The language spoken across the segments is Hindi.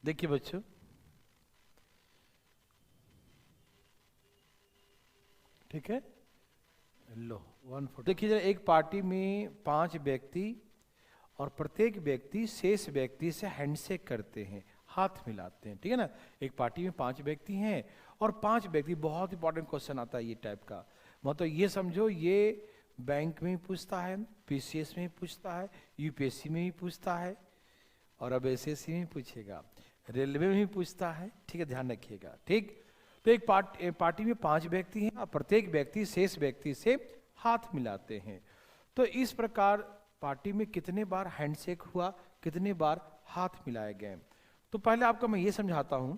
देखिए बच्चों, ठीक है, लो 140। देखिए जरा, एक पार्टी में 5 व्यक्ति और प्रत्येक व्यक्ति शेष व्यक्ति से हैंडशेक करते हैं, हाथ मिलाते हैं, ठीक है ना। एक पार्टी में 5 व्यक्ति हैं और 5 व्यक्ति, बहुत इंपॉर्टेंट क्वेश्चन आता है ये टाइप का, मतलब ये समझो ये बैंक में भी पूछता है, पीसीएस में भी पूछता है, यूपीएससी में भी पूछता है और अब एसएससी में भी पूछेगा, रेलवे में भी पूछता है, ठीक है, ध्यान रखिएगा, ठीक। तो एक पार्टी में 5 व्यक्ति हैं और प्रत्येक व्यक्ति शेष व्यक्ति से हाथ मिलाते हैं। तो इस प्रकार पार्टी में कितने बार हैंडशेक हुआ, कितने बार हाथ मिलाए गए। तो पहले आपको मैं ये समझाता हूं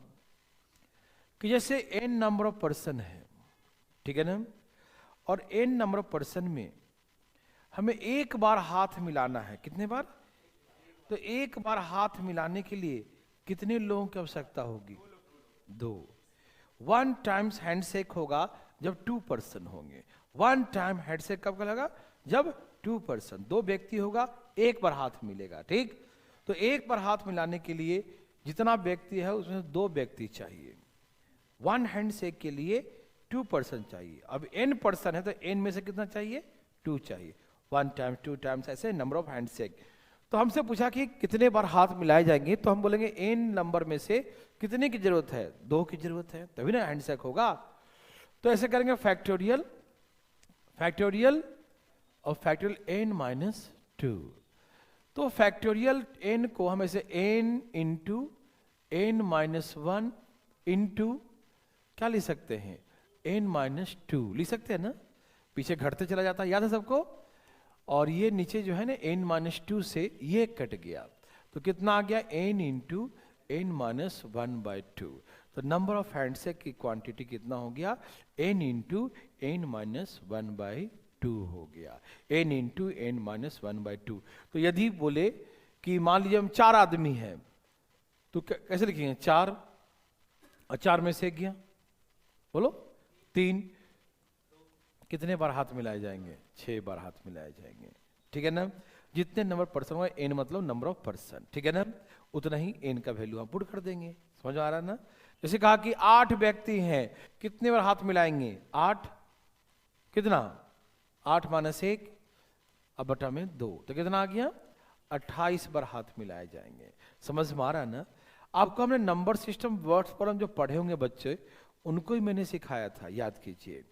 कि जैसे n नंबर ऑफ पर्सन है, ठीक है ना, और n नंबर ऑफ पर्सन में हमें एक बार हाथ मिलाना है। कितने बार? तो एक बार हाथ मिलाने के लिए कितने लोगों की आवश्यकता होगी? 2। 1 टाइम्स हैंडशेक होगा जब 2 पर्सन होंगे। 1 टाइम हैंडशेक कब लगा? जब 2 पर्सन, 2 व्यक्ति होगा, एक बार हाथ मिलेगा, ठीक। तो एक बार हाथ मिलाने के लिए जितना व्यक्ति है उसमें 2 व्यक्ति चाहिए। 1 हैंडशेक के लिए 2 पर्सन चाहिए। अब n पर्सन है तो n में से कितना चाहिए? 2 चाहिए। 1 टाइम्स 2 टाइम्स ऐसे नंबर ऑफ हैंडशेक। तो हमसे पूछा कि कितने बार हाथ मिलाए जाएंगे, तो हम बोलेंगे n नंबर में से कितने की जरूरत है? 2 की जरूरत है, तभी ना हैंडशेक होगा। तो ऐसे करेंगे फैक्टोरियल और फैक्टोरियल n - 2। तो फैक्टोरियल n को हम ऐसे n इंटू n - 1 इंटू क्या लिख सकते हैं? n - 2 लिख सकते हैं ना, पीछे घटते चला जाता है, याद है सबको। और ये नीचे जो है ना n - 2 से ये कट गया, तो कितना आ गया? n into n - 1/2। तो नंबर ऑफ हैंडशेक की क्वांटिटी कितना हो गया? n इंटू n - 1/2 हो गया, n इंटू n - 1/2। तो यदि बोले कि मान लीजिए हम 4 आदमी हैं, तो कैसे लिखेंगे? 4 और 4 में से एक गया, बोलो 3। कितने बार हाथ मिलाए जाएंगे? 6 बार हाथ मिलाए जाएंगे, ठीक है ना। जितने नंबर पर्सन हुआ, n मतलब नंबर ऑफ पर्सन, ठीक है ना, उतना ही n का वैल्यू हम पुट कर देंगे। समझ आ रहा है ना। जैसे कहा कि 8 व्यक्ति हैं, कितने बार हाथ मिलाएंगे? 8 कितना? 8 - 1 अब बटा में 2, तो कितना आ गया? 28 बार हाथ मिलाए जाएंगे। समझ में आ रहा है ना। आपको हमने नंबर सिस्टम वर्ड्स पर हम जो पढ़े होंगे बच्चे, उनको ही मैंने सिखाया था, याद कीजिए।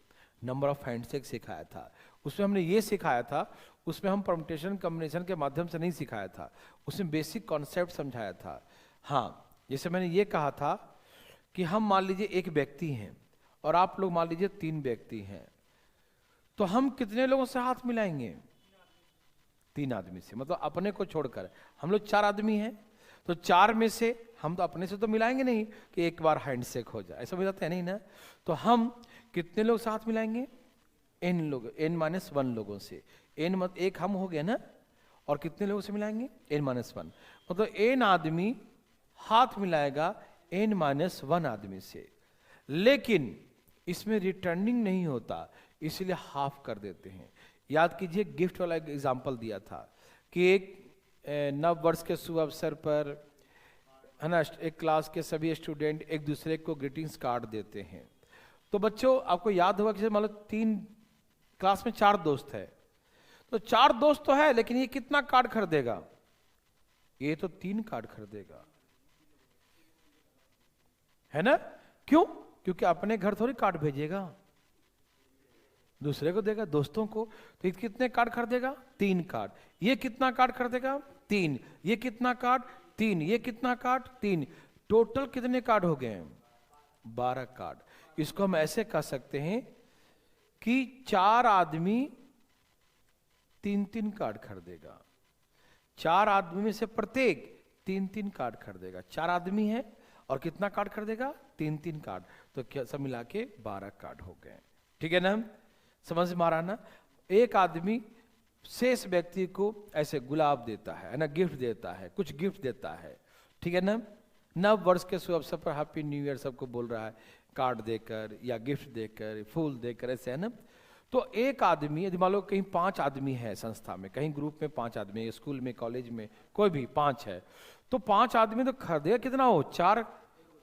नंबर ऑफ हैंडशेक सिखाया था, उसमें हमने ये सिखाया था, उसमें हम परम्यूटेशन कॉम्बिनेशन के माध्यम से नहीं सिखाया था, उसमें बेसिक कॉन्सेप्ट समझाया था। हाँ, जैसे मैंने ये कहा था कि हम मान लीजिए एक व्यक्ति हैं और आप लोग मान लीजिए 3 व्यक्ति हैं, तो हम कितने लोगों से हाथ मिलाएंगे? 3 आदमी से, मतलब अपने को छोड़कर। हम लोग 4 आदमी हैं, तो 4 में से हम तो अपने से तो मिलाएंगे नहीं कि एक बार हैंडशेक हो जाए, ऐसा हो जाता है नहीं ना। तो हम कितने लोग साथ मिलाएंगे? n लोग, n - 1 लोगों से। n मत एक हम हो गए ना, और कितने लोगों से मिलाएंगे? n - 1, मतलब n आदमी हाथ मिलाएगा n - 1 आदमी से। लेकिन इसमें रिटर्निंग नहीं होता, इसलिए हाफ कर देते हैं। याद कीजिए, गिफ्ट वाला एग्जाम्पल दिया था कि एक नव वर्ष के शुभ अवसर पर, है ना, एक क्लास के सभी स्टूडेंट एक दूसरे को ग्रीटिंग्स कार्ड देते हैं। तो बच्चों आपको याद होगा कि मान लो 3 क्लास में 4 दोस्त है, तो 4 दोस्त तो है, लेकिन ये कितना कार्ड खरीदेगा? ये तो 3 कार्ड खरीदेगा, है ना। क्यों? क्योंकि अपने घर थोड़ी कार्ड भेजेगा, दूसरे को देगा, दोस्तों को। तो कितने कार्ड खरीदेगा? 3 कार्ड। ये कितना कार्ड खरीदेगा? 3। ये कितना कार्ड? 3। ये कितना कार्ड? 3। टोटल कितने कार्ड हो गए? 12 कार्ड। इसको हम ऐसे कह सकते हैं कि 4 आदमी 3-3 कार्ड खरीदेगा। 4 आदमी में से प्रत्येक 3-3 कार्ड खरीदेगा। 4 आदमी है और कितना कार्ड खरीदेगा? 3-3 कार्ड। तो क्या सब मिला के 12 कार्ड हो गए, ठीक है ना। समझ में आ रहा ना। एक आदमी शेष व्यक्ति को ऐसे गुलाब देता है ना, गिफ्ट देता है, कुछ गिफ्ट देता है, ठीक है ना। नव वर्ष के शुभ अवसर पर हैप्पी न्यू ईयर सबको बोल रहा है, कार्ड देकर या गिफ्ट देकर, फूल देकर, ऐसे है ना। तो एक आदमी, यदि मान लो कहीं 5 आदमी है संस्था में, कहीं ग्रुप में 5 आदमी, स्कूल में, कॉलेज में, कोई भी 5 है, तो 5 आदमी तो खरीदेगा कितना हो, 4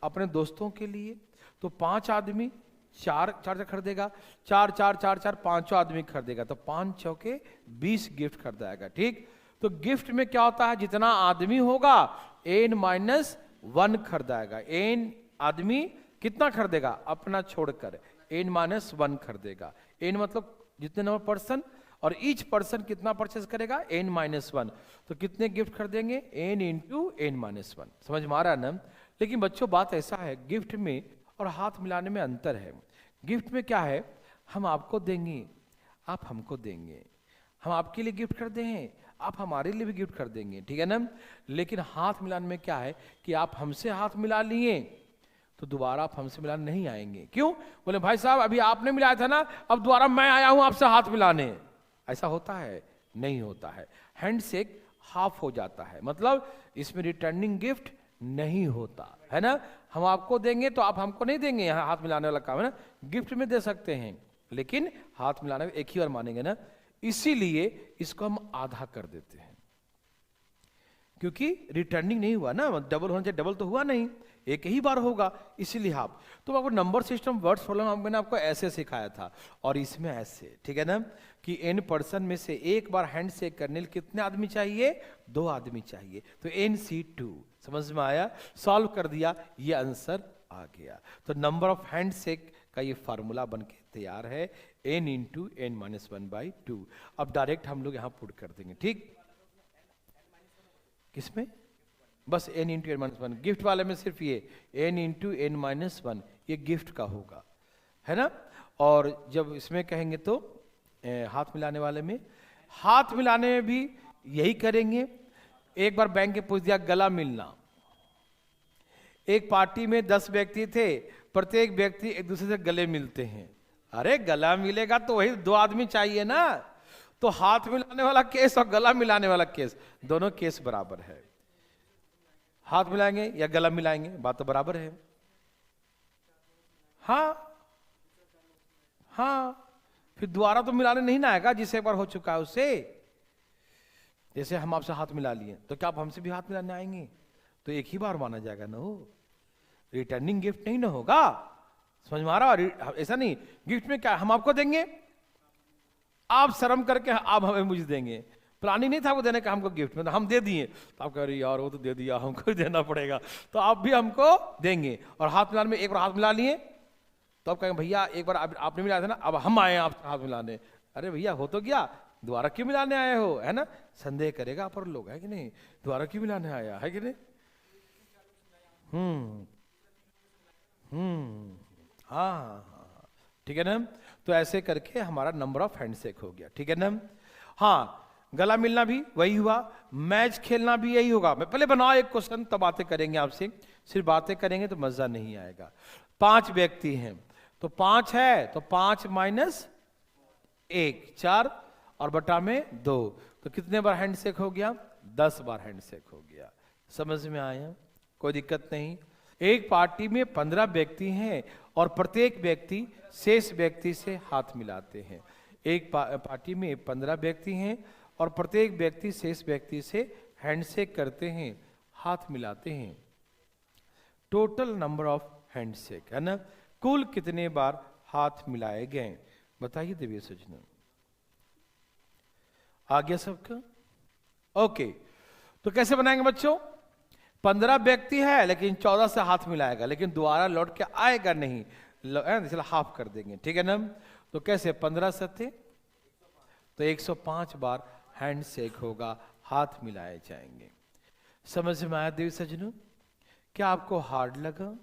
अपने दोस्तों के लिए, तो 5 आदमी 4 खरीदेगा, 4 4 4 4 5 आदमी खरीदेगा, तो 5 चौके 20 गिफ्ट खरीदाएगा। ठीक, तो गिफ्ट में क्या होता है, जितना आदमी होगा n-1 खरीदाएगा। n आदमी कितना खरीदेगा, अपना छोड़कर n-1 खरीदेगा। n मतलब जितने नंबर पर्सन, और ईच पर्सन कितना परचेस करेगा, n-1, तो कितने गिफ्ट खरीदेंगे, n इंटू n-1। समझ में आ रहा है ना। लेकिन बच्चों बात ऐसा है, गिफ्ट में और हाथ मिलाने में अंतर है। गिफ्ट में क्या है, हम आपको देंगे, आप हमको देंगे, हम आपके लिए गिफ्ट खरीदे हैं, आप हमारे लिए भी गिफ्ट खरीदेंगे, ठीक है ना। लेकिन हाथ मिलाने में क्या है कि आप हमसे हाथ मिला लिए तो दोबारा आप हमसे मिलाने नहीं आएंगे। क्यों, बोले भाई साहब अभी आपने मिलाया था ना, अब दोबारा मैं आया हूं आपसे हाथ मिलाने। ऐसा होता है, नहीं होता है। हैंडशेक हाफ हो जाता है, मतलब इसमें रिटर्निंग गिफ्ट नहीं होता है ना। हम आपको देंगे तो आप हमको नहीं देंगे, यहाँ हाथ मिलाने वाला काम है ना। गिफ्ट में दे सकते हैं लेकिन हाथ मिलाने में एक ही बार मानेंगे ना, इसीलिए इसको हम आधा कर देते हैं, क्योंकि रिटर्निंग नहीं हुआ ना, डबल होना चाहिए, डबल तो हुआ नहीं, एक ही बार होगा, इसीलिए हाफ। तो आपको नंबर सिस्टम वर्ड्स प्रॉब्लम मैंने आपको ऐसे सिखाया था, और इसमें ऐसे, ठीक है ना, कि n पर्सन में से एक बार हैंड शेक करने लिए कितने आदमी चाहिए, 2 आदमी चाहिए, तो NC2। समझ में आया, सॉल्व कर दिया, ये आंसर आ गया। तो नंबर ऑफ हैंड शेक का ये फार्मूला बन के तैयार है, n इंटू n-1/2। अब डायरेक्ट हम लोग यहाँ पुट कर देंगे। ठीक, किसमें, बस n इंटू n-1, गिफ्ट वाले में सिर्फ ये n इंटू n-1 ये गिफ्ट का होगा, है ना। और जब इसमें कहेंगे तो हाथ मिलाने वाले में, हाथ मिलाने में भी यही करेंगे। एक बार बैंक के पूछ दिया गला मिलना, एक पार्टी में 10 व्यक्ति थे, प्रत्येक व्यक्ति एक दूसरे से गले मिलते हैं। अरे गला मिलेगा तो वही 2 आदमी चाहिए ना, तो हाथ मिलाने वाला केस और गला मिलाने वाला केस, दोनों केस बराबर है। हाथ मिलाएंगे या गला मिलाएंगे, बात तो बराबर है। हाँ हाँ, फिर दोबारा तो मिलाने नहीं ना आएगा, जिसे एक बार हो चुका है उससे। जैसे हम आपसे हाथ मिला लिए, तो क्या आप हमसे भी हाथ मिलाने आएंगे, तो एक ही बार माना जाएगा ना, वो रिटर्निंग गिफ्ट नहीं ना होगा। समझ में आ रहा, ऐसा नहीं। गिफ्ट में क्या हम आपको देंगे, आप शर्म करके आप हमें मुझे देंगे, प्लानिंग नहीं था वो देने का हमको गिफ्ट में, हम दे दिए, तो आप कह रहे यार वो तो दे दिया, हमको देना पड़ेगा, तो आप भी हमको देंगे। और हाथ मिलाने में एक बार हाथ मिला लिए तो आप कहेंगे भैया एक बार आपने मिलाया था ना, अब हम आए आपसे हाथ मिलाने। अरे भैया हो तो गया, दोबारा क्यों मिलाने आए हो, है ना। संदेह करेगा पर लोग, है कि नहीं, दोबारा क्यों मिलाने आया, है कि नहीं। हाँ, ठीक है ना। तो ऐसे करके हमारा नंबर ऑफ हैंडशेक हो गया, ठीक है ना। हाँ, गला मिलना भी वही हुआ, मैच खेलना भी यही होगा। मैं पहले बनाओ एक क्वेश्चन, तब बातें करेंगे आपसे, सिर्फ बातें करेंगे तो मजा नहीं आएगा। 5 व्यक्ति हैं, तो 5 है तो 5 माइनस 1 4 और बटा में 2, तो कितने बार हैंडशेक हो गया, 10 बार हैंडशेक हो गया। समझ में आया, कोई दिक्कत नहीं। एक पार्टी में 15 व्यक्ति हैं और प्रत्येक व्यक्ति शेष व्यक्ति से हाथ मिलाते हैं। एक पार्टी में 15 व्यक्ति हैं और प्रत्येक व्यक्ति शेष व्यक्ति से हैंडशेक करते हैं, हाथ मिलाते हैं। टोटल नंबर ऑफ हैंडशेक, है ना, कुल कितने बार हाथ मिलाए गए, बताइए देवी सजना। आ गया सबका, ओके। तो कैसे बनाएंगे बच्चों, 15 व्यक्ति है लेकिन 14 से हाथ मिलाएगा, लेकिन दोबारा लौट के आएगा नहीं, इसलिए हाफ कर देंगे, ठीक है ना। तो कैसे, 15 सत्ते तो 105 बार हैंडशेक होगा, हाथ मिलाए जाएंगे। समझ में आया देवी सजनों, क्या आपको हार्ड लगा,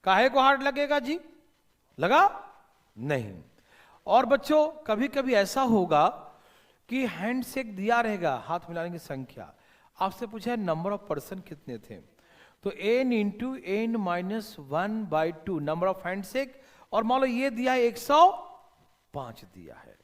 काहे को हार्ड लगेगा जी, लगा नहीं। और बच्चों कभी कभी ऐसा होगा कि हैंडशेक दिया रहेगा, हाथ मिलाने की संख्या आपसे पूछा है नंबर ऑफ पर्सन कितने थे, तो n into n-1/2 number of handshake, और मान लो ये दिया है 105 दिया है,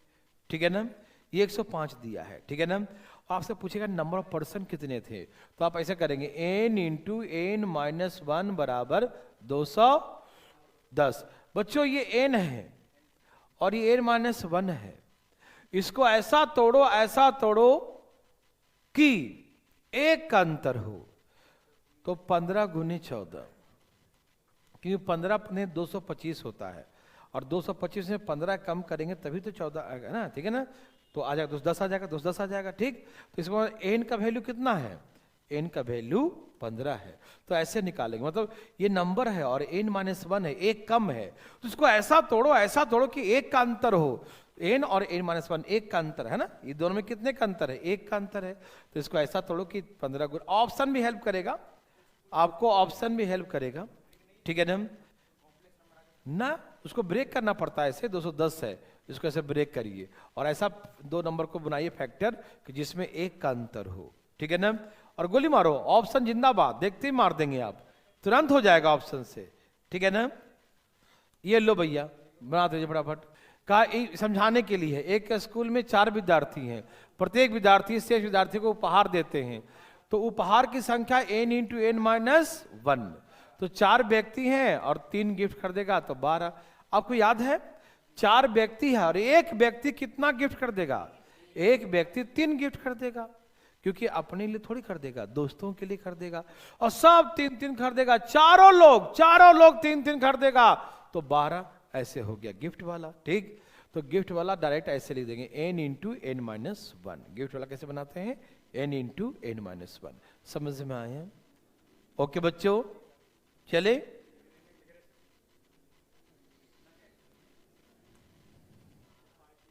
ठीक है ना, ये 105 दिया है, ठीक है ना। आपसे पूछेगा नंबर ऑफ पर्सन कितने थे, तो आप ऐसा करेंगे n इंटू n-1 बराबर 210। बच्चों ये n है और ये n-1 है, इसको ऐसा तोड़ो कि 1 का अंतर हो, तो 15 गुने 14, क्योंकि 15 अपने 225 होता है, और 225 में 15 कम करेंगे तभी तो 14 आएगा ना, ठीक है ना। तो आ जाएगा 10 आ जाएगा, 10 आ जाएगा, ठीक। तो इसके बाद एन का वैल्यू कितना है, एन का वैल्यू 15 है। तो ऐसे निकालेंगे, मतलब ये नंबर है और n-1 है, एक कम है, तो इसको ऐसा तोड़ो कि एक का अंतर हो, n और n-1 एक का अंतर है ना, ये दोनों में कितने का अंतर है, एक का अंतर है। तो इसको ऐसा तोड़ो कि 15 गुना, ऑप्शन भी हेल्प करेगा आपको, ऑप्शन भी हेल्प करेगा, ठीक है ना। उसको ब्रेक करना पड़ता है, ऐसे 210 है, इसको ऐसे ब्रेक करिए और ऐसा दो नंबर को बनाइए फैक्टर कि जिसमें एक का अंतर हो, ठीक है ना। और गोली मारो, ऑप्शन जिंदाबाद, देखते ही मार देंगे आप, तुरंत हो जाएगा ऑप्शन से, ठीक है ना। ये लो भैया बना दीजिए फटाफट। कहा समझाने के लिए, एक स्कूल में 4 विद्यार्थी हैं, प्रत्येक विद्यार्थी शेष विद्यार्थी को उपहार देते हैं, तो उपहार की संख्या n × n-1, तो 4 व्यक्ति हैं और 3 गिफ्ट खरीदेगा तो 12। आपको याद है 4 व्यक्ति है और एक व्यक्ति कितना गिफ्ट खरीदेगा, एक व्यक्ति 3 गिफ्ट खरीदेगा, क्योंकि अपने लिए थोड़ी खरीदेगा, दोस्तों के लिए खरीदेगा, और सब 3-3 खरीदेगा, चारों लोग 3-3 खरीदेगा तो 12, ऐसे हो गया गिफ्ट वाला, ठीक। तो गिफ्ट वाला डायरेक्ट ऐसे लिख देंगे n × n-1। गिफ्ट वाला कैसे बनाते हैं, n × n-1। समझ में आया, ओके बच्चों, चले।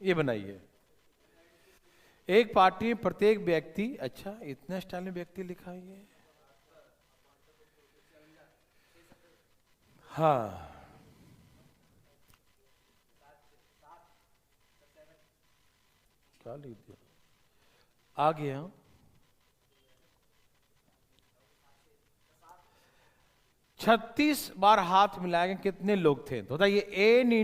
ये बनाइए, एक पार्टी में प्रत्येक व्यक्ति, अच्छा इतना स्टाइल में व्यक्ति लिखा है ये, हाँ क्या लिख दिया, आ गया। छत्तीस बार हाथ मिलाएंगे, कितने लोग थे, तो बताइए n ×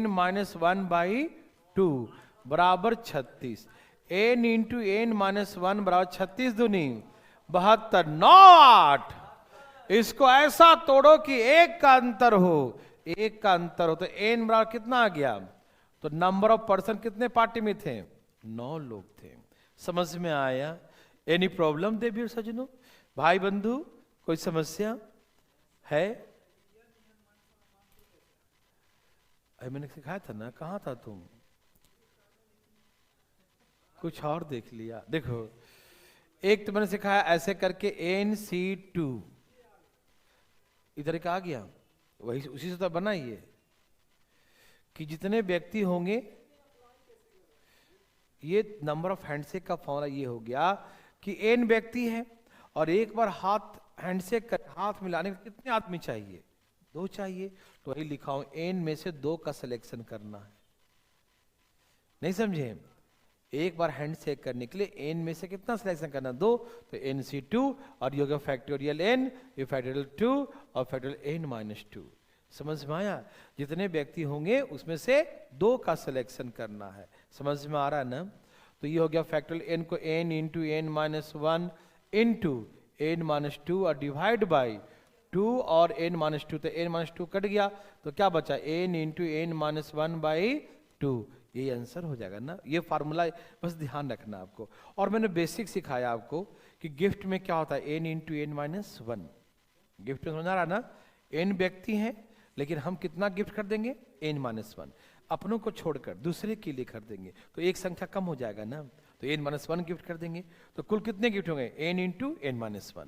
n-1/2 बराबर 36, n × n-1 बराबर 36 दूनी 72, 9 8। इसको ऐसा तोड़ो कि एक का अंतर हो, एक का अंतर हो, तो n बराबर कितना आ गया, तो नंबर ऑफ पर्सन कितने पार्टी में थे, 9 लोग थे। समझ में आया, एनी प्रॉब्लम देवी सजनों, भाई बंधु, कोई समस्या है? अरे मैंने सिखाया था ना, कहाँ था तुम, कुछ और देख लिया। देखो एक तो मैंने सिखाया ऐसे करके NC2, इधर का आ गया, वही उसी से तो बना ये कि जितने व्यक्ति होंगे, ये नंबर ऑफ हैंडशेक का फॉर्मूला ये हो गया कि n व्यक्ति है और एक बार हैंडशेक कर, हाथ मिलाने में कितने आदमी चाहिए, 2 चाहिए, तो वही लिखा हूं n में से 2 का सिलेक्शन करना है। नहीं समझे, एक बार हैंडशेक करने के लिए n में से कितना सिलेक्शन करना, 2, तो NC2 और ये हो गया फैक्टोरियल n, ये फैक्टोरियल 2 और फैक्टोरियल n-2। समझ में आया, जितने व्यक्ति होंगे उसमें से 2 का सिलेक्शन करना है। समझ में आ रहा है ना। तो ये हो गया फैक्टोरियल n को n × n-1 इंटू n-2 और डिवाइड बाई 2 और n-2, तो n-2 कट गया तो क्या बचा, n × n-1/2, ये आंसर हो जाएगा ना। ये फार्मूला बस ध्यान रखना आपको। और मैंने बेसिक सिखाया आपको कि गिफ्ट में क्या होता है, n × n-1। गिफ्ट में समझ आ रहा ना, n व्यक्ति हैं लेकिन हम कितना गिफ्ट कर देंगे, n-1, अपनों को छोड़कर दूसरे के लिए कर देंगे तो एक संख्या कम हो जाएगा ना, तो n-1 गिफ्ट कर देंगे, तो कुल कितने गिफ्ट होंगे, n × n-1।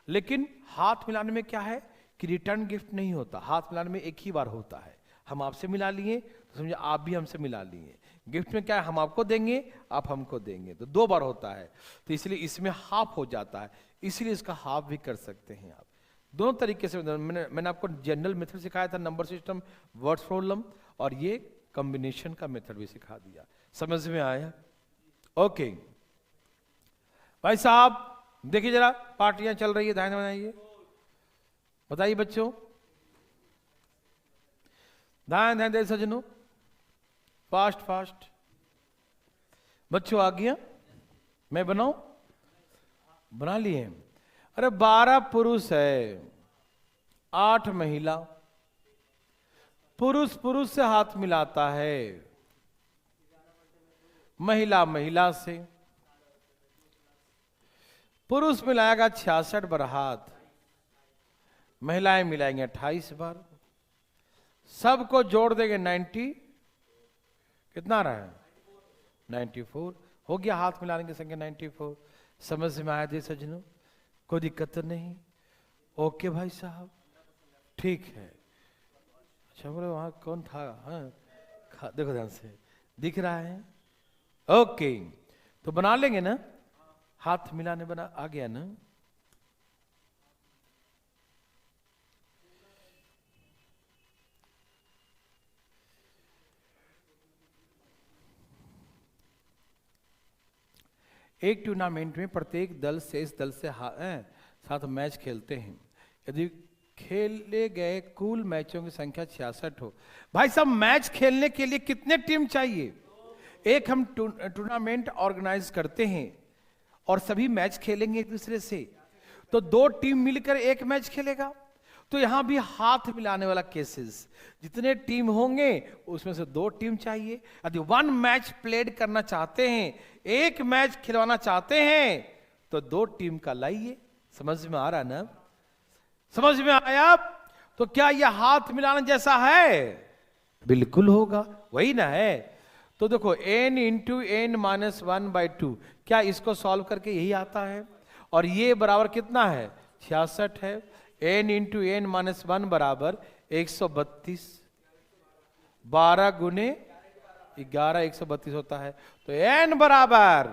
लेकिन हाथ मिलाने में क्या है कि रिटर्न गिफ्ट नहीं होता, हाथ मिलाने में एक ही बार होता है। हम आपसे मिला लिए तो समझे आप भी हमसे मिला लिए। गिफ्ट में क्या है, हम आपको देंगे आप हमको देंगे, तो 2 बार होता है, तो इसलिए इसमें हाफ हो जाता है, इसलिए इसका हाफ भी कर सकते हैं आप। दोनों तरीके से मैंने आपको जनरल मेथड सिखाया था, नंबर सिस्टम, वर्ड्स प्रॉब्लम, और ये कॉम्बिनेशन का मेथड भी सिखा दिया। समझ में आया, ओके भाई साहब देखिए जरा, पार्टियां चल रही है, ध्यान बनाइए, बताइए बच्चों, ध्यान दे सजनों, फास्ट फास्ट बच्चों, आ गया, मैं बनाऊं, बना लिए। अरे 12 पुरुष है, 8 महिला, पुरुष पुरुष से हाथ मिलाता है, महिला महिला से, पुरुष मिलाएगा 66 बार हाथ, महिलाएं मिलाएंगे 28 बार, सबको जोड़ देंगे 90, कितना रहा है 94, हो गया हाथ मिलाने की संख्या 94। समझ में आया दे सजनों, कोई दिक्कत तो नहीं? ओके भाई साहब, ठीक है। अच्छा बोले वहां कौन था? हाँ देखो ध्यान से, दिख रहा है? ओके, तो बना लेंगे ना, हाथ मिलाने बना आ गया ना? एक टूर्नामेंट में प्रत्येक दल शेष दल से साथ मैच खेलते हैं। यदि खेले गए कुल मैचों की संख्या 66 हो। भाई साहब, मैच खेलने के लिए कितने टीम चाहिए? एक हम टूर्नामेंट ऑर्गेनाइज करते हैं और सभी मैच खेलेंगे एक दूसरे से, तो 2 टीम मिलकर एक मैच खेलेगा। तो यहां भी हाथ मिलाने वाला केसेस, जितने टीम होंगे उसमें से 2 टीम चाहिए। यदि 1 मैच प्लेड करना चाहते हैं, एक मैच खिलवाना चाहते हैं, तो 2 टीम का लाइए। समझ में आ रहा ना? समझ में आया? तो क्या यह हाथ मिलाना जैसा है? बिल्कुल होगा, वही ना है। तो देखो n इंटू एन माइनस 1/2, क्या इसको सॉल्व करके यही आता है? और ये बराबर कितना है? 66 है। n इंटू एन माइनस 1 बराबर 132, 12 गुने 11 132 होता है। तो n बराबर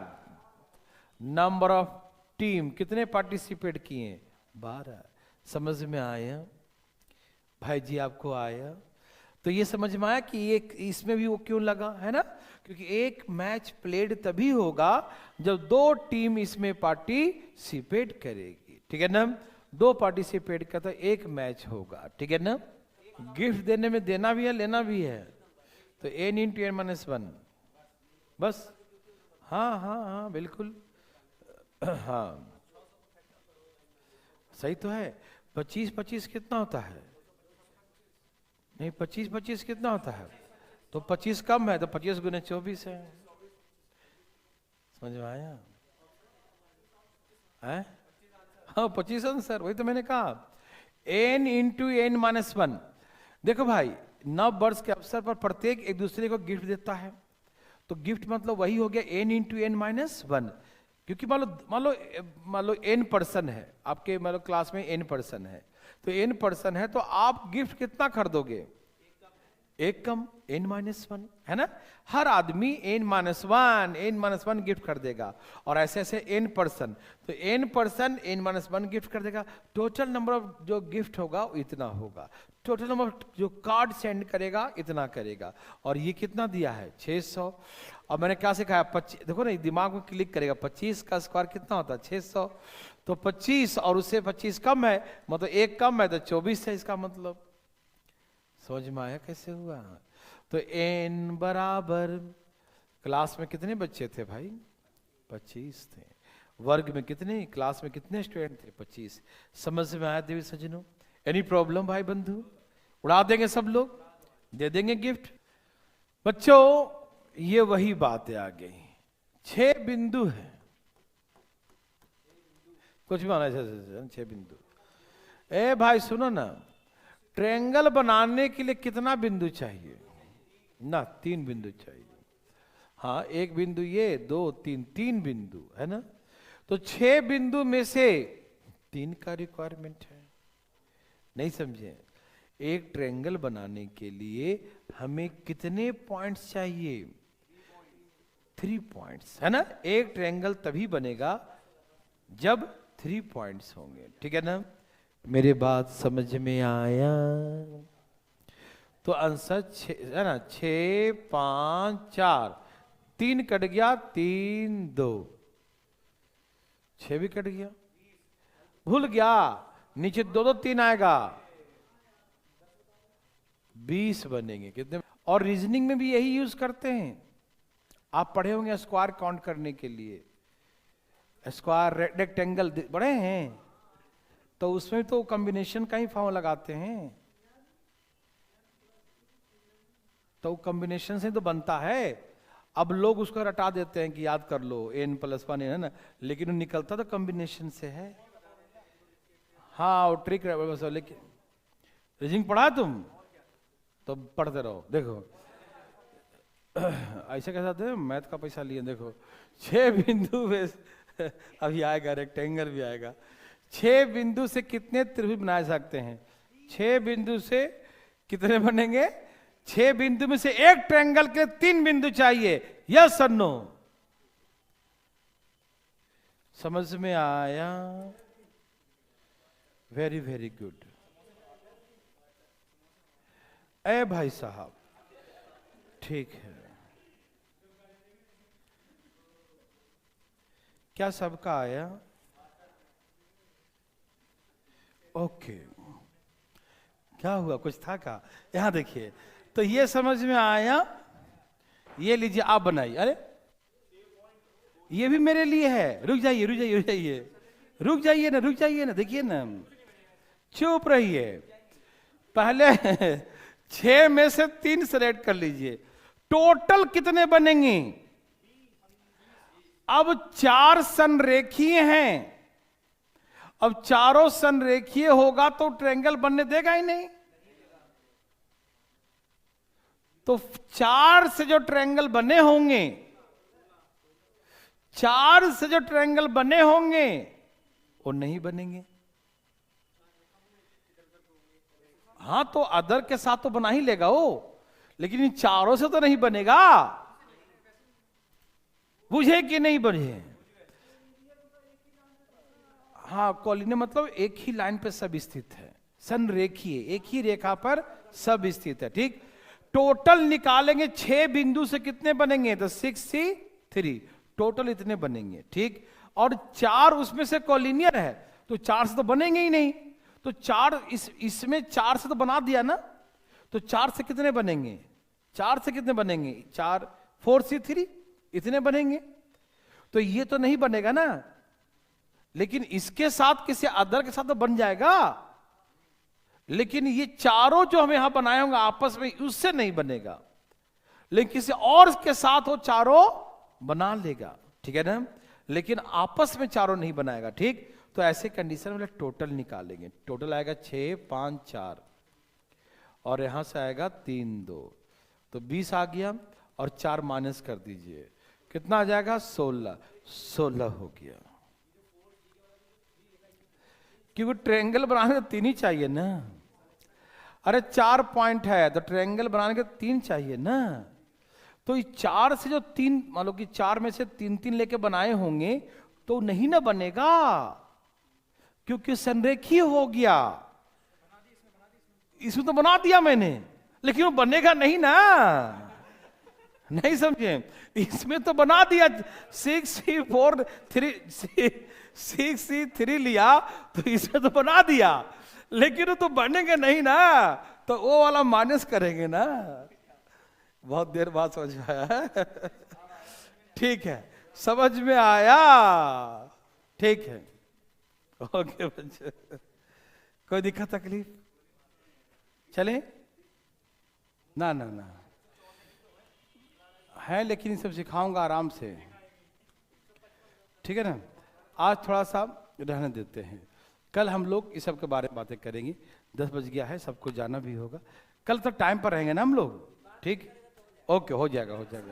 नंबर ऑफ टीम, कितने पार्टिसिपेट किए? 12। समझ में आया भाई जी? आपको आया? तो ये समझ में आया कि ये इसमें भी वो क्यों लगा है ना? क्योंकि एक मैच प्लेड तभी होगा जब 2 टीम इसमें पार्टिसिपेट करेगी। ठीक है ना? 2 पार्टिसिपेट करता एक मैच होगा। ठीक है ना? गिफ्ट देने में देना भी है लेना भी है, तो n इंटू एन माइनस 1 बस। हाँ हाँ हाँ बिल्कुल, हाँ सही तो है। 25-25 कितना होता है? नहीं, 25-25 कितना होता है? तो 25 कम है, तो 25 गुने 24 है। समझ में आया? है? हाँ 25 आंसर, वही तो मैंने कहा। n into n minus 1। देखो भाई, नव वर्ष के अवसर पर प्रत्येक एक दूसरे को गिफ्ट देता है, तो गिफ्ट मतलब वही हो गया n इंटू एन माइनस 1। क्योंकि मान लो n पर्सन है आपके, मान लो क्लास में n पर्सन है, तो n पर्सन है तो आप गिफ्ट कितना खरीदोगे? एक कम, n माइनस 1, है ना? हर आदमी n माइनस 1 गिफ्ट कर देगा, और ऐसे ऐसे n पर्सन, तो n person n minus 1 gift कर देगा। टोटल नंबर ऑफ जो गिफ्ट होगा इतना होगा, टोटल नंबर ऑफ जो कार्ड सेंड करेगा इतना करेगा। और ये कितना दिया है? 600। और मैंने क्या सिखाया? 25, देखो ना दिमाग में क्लिक करेगा, 25 का स्क्वायर कितना होता है? 600। तो 25 और उससे 25 कम है, मतलब 1 कम है, तो 24 है इसका मतलब। समझ में आया कैसे हुआ? तो n बराबर, क्लास में कितने बच्चे थे भाई? 25 थे। वर्ग में कितने, क्लास में कितने स्टूडेंट थे? 25। समझ में आया देवी सज्जनों? एनी प्रॉब्लम भाई बंधु? उड़ा देंगे सब लोग, दे देंगे गिफ्ट। बच्चों ये वही बातें आ गई। 6 बिंदु है, कुछ माना 6 बिंदु। ए भाई सुनो ना, ट्रायंगल बनाने के लिए कितना बिंदु चाहिए? ना 3 बिंदु चाहिए। हाँ 1 बिंदु ये, 2 3, 3 बिंदु है ना? तो 6 बिंदु में से 3 का रिक्वायरमेंट है। नहीं समझे? एक ट्रायंगल बनाने के लिए हमें कितने पॉइंट्स चाहिए? 3 पॉइंट्स, है ना? एक ट्रायंगल तभी बनेगा जब 3 पॉइंट्स होंगे। ठीक है ना? मेरे बात समझ में आया? तो आंसर है ना, 6 5 4, 3 कट गया, 3 2, 6 भी कट गया, भूल गया, नीचे 2 2 3 आएगा, 20 बनेंगे। कितने? और रीजनिंग में भी यही यूज करते हैं, आप पढ़े होंगे स्क्वायर काउंट करने के लिए। स्क्वायर रेक्टेंगल बड़े हैं, तो उसमें तो कॉम्बिनेशन का ही फॉर्म लगाते हैं, तो कॉम्बिनेशन से तो बनता है। अब लोग उसको रटा देते हैं कि याद कर लो n+1 है ना, लेकिन वो निकलता तो कॉम्बिनेशन से है। हाँ वो ट्रिक बस, लेकिन रीजनिंग पढ़ा तुम तो पढ़ते रहो। देखो ऐसे कैसा थे, मैथ का पैसा लिए। देखो 6 बिंदु में अभी आएगा, रेक्टेंगल भी आएगा। 6 बिंदु से कितने त्रिभुज बनाए सकते हैं? 6 बिंदु से कितने बनेंगे? 6 बिंदु में से एक ट्रायंगल के 3 बिंदु चाहिए। यस और नो? समझ में आया? Very very good. ए भाई साहब ठीक है, क्या सबका आया? ओके, क्या हुआ, कुछ था का? यहां देखिए, तो ये समझ में आया। ये लीजिए आप बनाइए। अरे ये भी मेरे लिए है। रुक जाइए रुक जाइए रुक जाइए रुक जाइए ना, रुक जाइए ना, देखिए ना, चुप रहिए। पहले 6 में से 3 सेलेक्ट कर लीजिए। टोटल कितने बनेंगे? अब 4 संरेखीय हैं। अब चारों संरेखीय होगा तो ट्रायंगल बनने देगा ही नहीं। तो 4 से जो ट्रायंगल बने होंगे, 4 से जो ट्रायंगल बने होंगे वो नहीं बनेंगे। हाँ तो अदर के साथ तो बना ही लेगा वो, लेकिन इन चारों से तो नहीं बनेगा। बुझे कि नहीं बुझे? हाँ, कॉलिनियन मतलब एक ही लाइन पे सब स्थित है, संरेखीय, एक ही रेखा पर सब स्थित है। ठीक, टोटल निकालेंगे 6 बिंदु से कितने बनेंगे? तो 6C3 टोटल इतने बनेंगे। ठीक, और 4 उसमें से कॉलिनियर है तो 4 से तो बनेंगे ही नहीं। तो 4 इसमें 4 से तो बना दिया ना, तो 4 से कितने बनेंगे? 4 से कितने बनेंगे? 4 4C3 इतने बनेंगे। तो ये तो नहीं बनेगा ना, लेकिन इसके साथ किसी अदर के साथ तो बन जाएगा। लेकिन ये चारों जो हमें यहां बनाए होंगे आपस में, उससे नहीं बनेगा, लेकिन किसी और के साथ वो चारों बना लेगा। ठीक है ना, लेकिन आपस में चारों नहीं बनाएगा। ठीक, तो ऐसे कंडीशन में टोटल निकालेंगे। टोटल आएगा 6 5 4 और यहां से आएगा 3 2, तो 20 आ गया। और 4 माइनस कर दीजिए, कितना आ जाएगा? 16 हो गया। क्योंकि ट्रायंगल बनाने के 3 ही चाहिए ना। अरे 4 पॉइंट है तो ट्रायंगल बनाने के 3 चाहिए ना। तो इस 4 से जो 3, मान लो कि 4 में से 3 लेके बनाए होंगे तो नहीं ना बनेगा, क्योंकि संरेखीय हो गया। इसमें तो बना दिया मैंने, लेकिन वो बनेगा नहीं ना। नहीं समझे? इसमें तो बना दिया, 6C3 लिया तो इसमें तो बना दिया, लेकिन वो तो बनेंगे नहीं ना, तो वो वाला माइनस करेंगे ना। बहुत देर बाद समझ में आया है? ठीक है, समझ में आया? ठीक है, ओके बच्चे, कोई दिक्कत तकलीफ? चले ना ना ना है, लेकिन ये सब सिखाऊंगा आराम से। ठीक है ना, आज थोड़ा सा रहने देते हैं, कल हम लोग इस सब के बारे में बातें करेंगे। 10 बज गया है, सबको जाना भी होगा। कल तो टाइम पर रहेंगे ना हम लोग। ठीक, ओके, हो जाएगा हो जाएगा।